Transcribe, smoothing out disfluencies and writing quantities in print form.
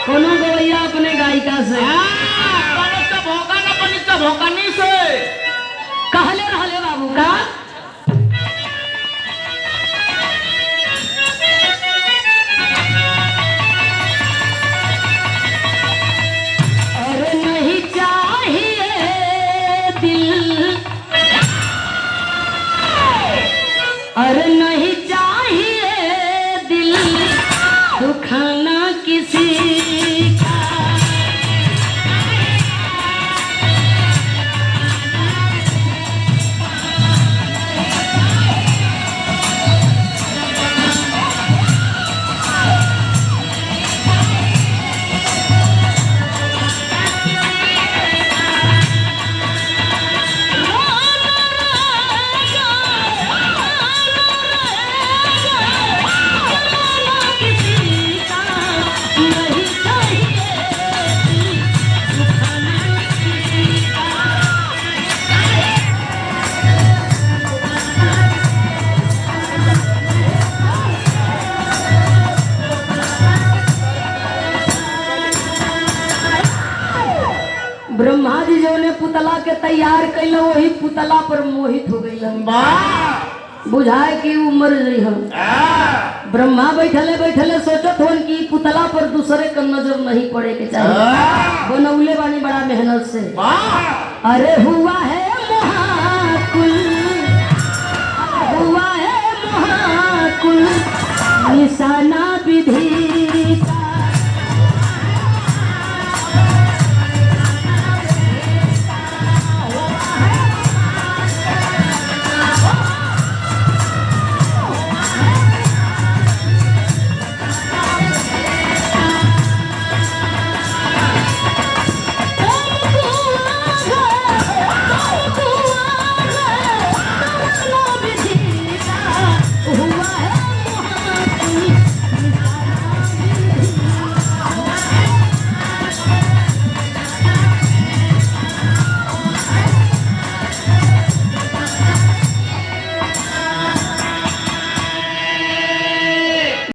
कोनो गवैया अपने गायिका से भोकानी से कहले रहले बाबू का अरे नहीं चाहिए दिल, अरे नहीं चाहिए दिल दुखाना किसी का। ब्रह्मा जी जो ने पुतला के तैयार कैल वही पुतला पर मोहित हो गई, बुझाए कि उमर रही हम। ब्रह्मा बैठले बैठले सोचत होन कि पुतला पर दूसरे का नजर नहीं पड़े के चाहिए, बनौले बानी बड़ा मेहनत से। अरे हुआ है महाकुल, हुआ है महाकुल निशाना विधि